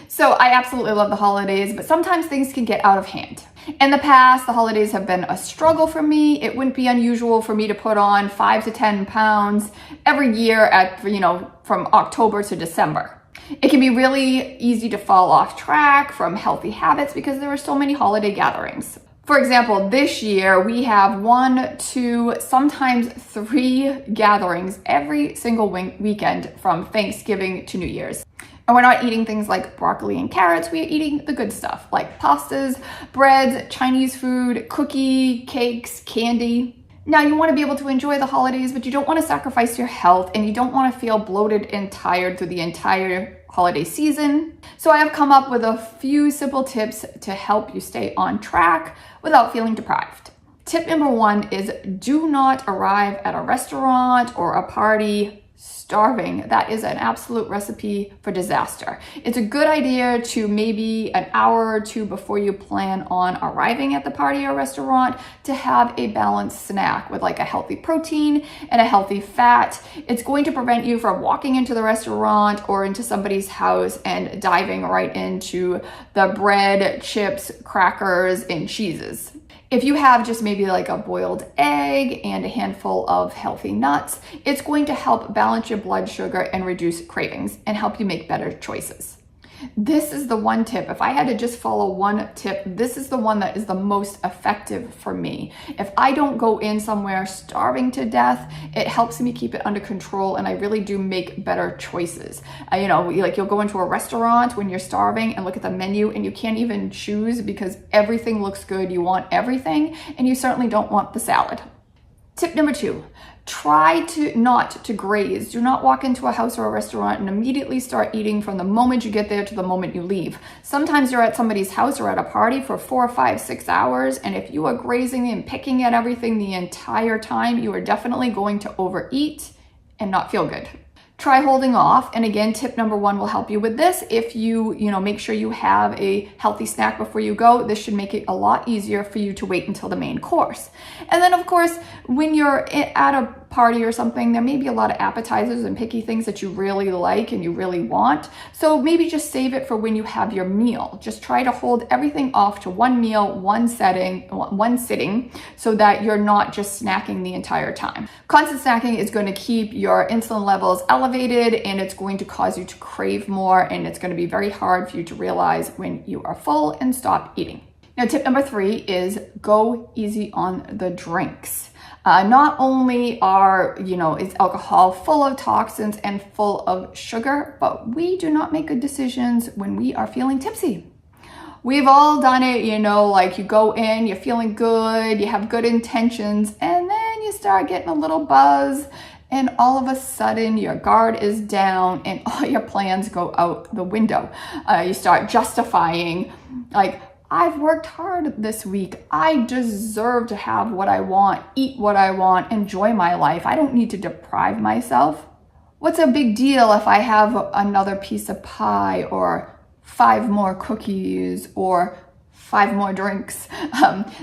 So I absolutely love the holidays, but sometimes things can get out of hand. In the past, the holidays have been a struggle for me. It wouldn't be unusual for me to put on 5 to 10 pounds every year from October to December. It can be really easy to fall off track from healthy habits because there are so many holiday gatherings. For example, this year we have 1, 2, sometimes 3 gatherings every single weekend from Thanksgiving to New Year's. And we're not eating things like broccoli and carrots, we're eating the good stuff like pastas, breads, Chinese food, cakes, candy. Now you want to be able to enjoy the holidays, but you don't want to sacrifice your health and you don't want to feel bloated and tired through the entire holiday season. So I have come up with a few simple tips to help you stay on track without feeling deprived. Tip number 1 is do not arrive at a restaurant or a party starving. That is an absolute recipe for disaster. It's a good idea to maybe an hour or 2 before you plan on arriving at the party or restaurant to have a balanced snack with like a healthy protein and a healthy fat. It's going to prevent you from walking into the restaurant or into somebody's house and diving right into the bread, chips, crackers, and cheeses. If you have just maybe like a boiled egg and a handful of healthy nuts, it's going to help balance your blood sugar and reduce cravings and help you make better choices. This is the one tip. If I had to just follow one tip, this is the one that is the most effective for me. If I don't go in somewhere starving to death, it helps me keep it under control and I really do make better choices. You'll go into a restaurant when you're starving and look at the menu and you can't even choose because everything looks good. You want everything and you certainly don't want the salad. Tip number 2, try not to graze. Do not walk into a house or a restaurant and immediately start eating from the moment you get there to the moment you leave. Sometimes you're at somebody's house or at a party for 4, 5, 6 hours, and if you are grazing and picking at everything the entire time, you are definitely going to overeat and not feel good. Try holding off. And again, tip number 1 will help you with this. If you make sure you have a healthy snack before you go, this should make it a lot easier for you to wait until the main course. And then of course, when you're at a party or something, there may be a lot of appetizers and picky things that you really like and you really want. So maybe just save it for when you have your meal. Just try to hold everything off to one meal, one sitting, so that you're not just snacking the entire time. Constant snacking is going to keep your insulin levels elevated and it's going to cause you to crave more and it's going to be very hard for you to realize when you are full and stop eating. Now, tip number 3 is go easy on the drinks. Not only is alcohol full of toxins and full of sugar, but we do not make good decisions when we are feeling tipsy. We've all done it, like you go in, you're feeling good, you have good intentions, and then you start getting a little buzz, and all of a sudden your guard is down and all your plans go out the window. You start justifying, like, I've worked hard this week. I deserve to have what I want, eat what I want, enjoy my life. I don't need to deprive myself. What's a big deal if I have another piece of pie or 5 more cookies or 5 more drinks?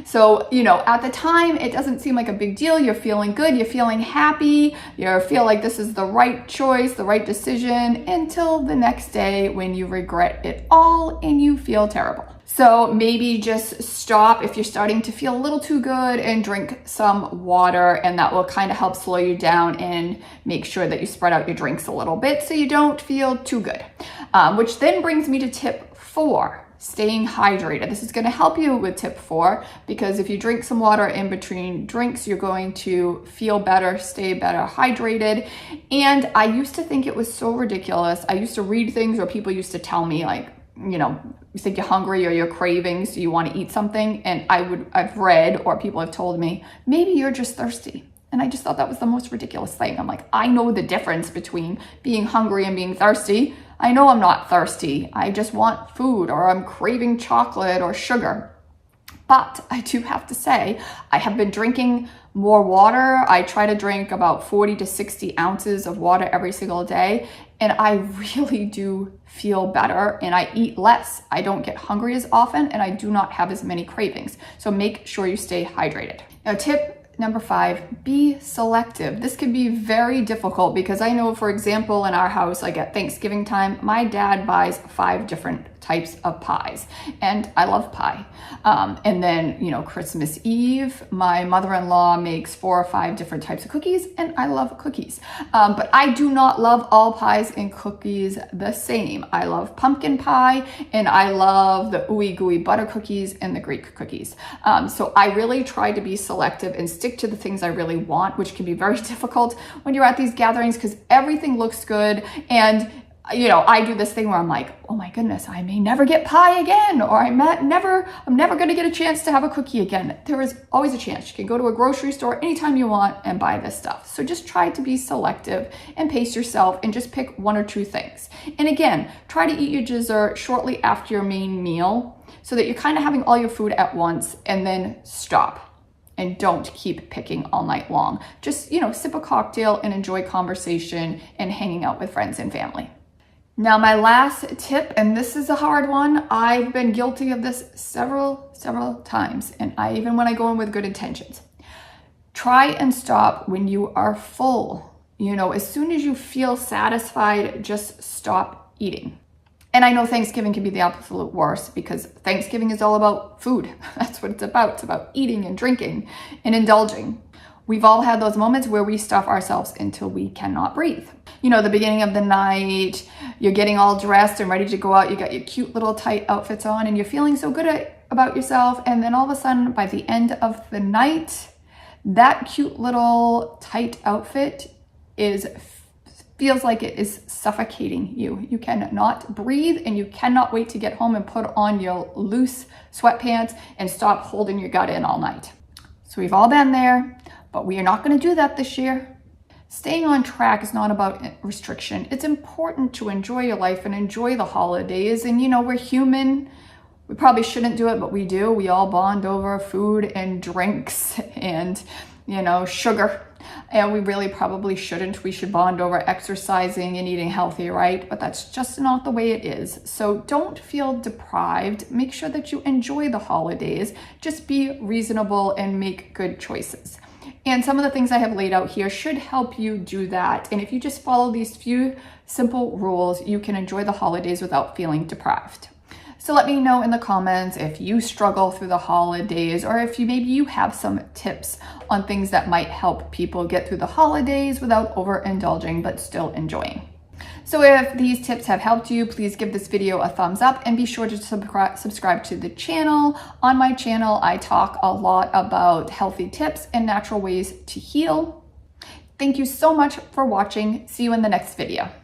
So at the time, it doesn't seem like a big deal. You're feeling good. You're feeling happy. You feel like this is the right choice, the right decision, until the next day when you regret it all and you feel terrible. So maybe just stop if you're starting to feel a little too good and drink some water, and that will kind of help slow you down and make sure that you spread out your drinks a little bit so you don't feel too good. Which then brings me to tip 4, staying hydrated. This is going to help you with tip 4 because if you drink some water in between drinks, you're going to feel better, stay better hydrated. And I used to think it was so ridiculous. I used to read things where people used to tell me like, you think you're hungry or you're craving, so you want to eat something. And I've read or people have told me, maybe you're just thirsty. And I just thought that was the most ridiculous thing. I'm like, I know the difference between being hungry and being thirsty. I know I'm not thirsty. I just want food or I'm craving chocolate or sugar. But I do have to say, I have been drinking more water. I try to drink about 40 to 60 ounces of water every single day. And I really do feel better and I eat less. I don't get hungry as often and I do not have as many cravings. So make sure you stay hydrated. Now, tip number 5, be selective. This can be very difficult because I know, for example, in our house, like at Thanksgiving time, my dad buys 5 different types of pies, and I love pie. And then, Christmas Eve, my mother-in-law makes 4 or 5 different types of cookies, and I love cookies. But I do not love all pies and cookies the same. I love pumpkin pie, and I love the ooey gooey butter cookies and the Greek cookies. So I really try to be selective and stick to the things I really want, which can be very difficult when you're at these gatherings because everything looks good. And I do this thing where I'm like, oh my goodness, I may never get pie again, or I'm never going to get a chance to have a cookie again. There is always a chance. You can go to a grocery store anytime you want and buy this stuff. So just try to be selective and pace yourself and just pick 1 or 2 things. And again, try to eat your dessert shortly after your main meal so that you're kind of having all your food at once, and then stop. And don't keep picking all night long. Just, sip a cocktail and enjoy conversation and hanging out with friends and family. Now, my last tip, and this is a hard one. I've been guilty of this several times, and even when I go in with good intentions. Try and stop when you are full. As soon as you feel satisfied, just stop eating. And I know Thanksgiving can be the absolute worst because Thanksgiving is all about food. That's what it's about. It's about eating and drinking and indulging. We've all had those moments where we stuff ourselves until we cannot breathe. The beginning of the night, you're getting all dressed and ready to go out. You got your cute little tight outfits on and you're feeling so good about yourself. And then all of a sudden, by the end of the night, that cute little tight outfit feels like it is suffocating you. You cannot breathe and you cannot wait to get home and put on your loose sweatpants and stop holding your gut in all night. So we've all been there, but we are not going to do that this year. Staying on track is not about restriction. It's important to enjoy your life and enjoy the holidays. And we're human. We probably shouldn't do it, but we do. We all bond over food and drinks and, sugar. And we really probably shouldn't. We should bond over exercising and eating healthy, right? But that's just not the way it is. So don't feel deprived. Make sure that you enjoy the holidays. Just be reasonable and make good choices. And some of the things I have laid out here should help you do that. And if you just follow these few simple rules, you can enjoy the holidays without feeling deprived. So let me know in the comments if you struggle through the holidays, or if maybe you have some tips on things that might help people get through the holidays without overindulging but still enjoying. So if these tips have helped you, please give this video a thumbs up and be sure to subscribe to the channel. On my channel, I talk a lot about healthy tips and natural ways to heal. Thank you so much for watching. See you in the next video.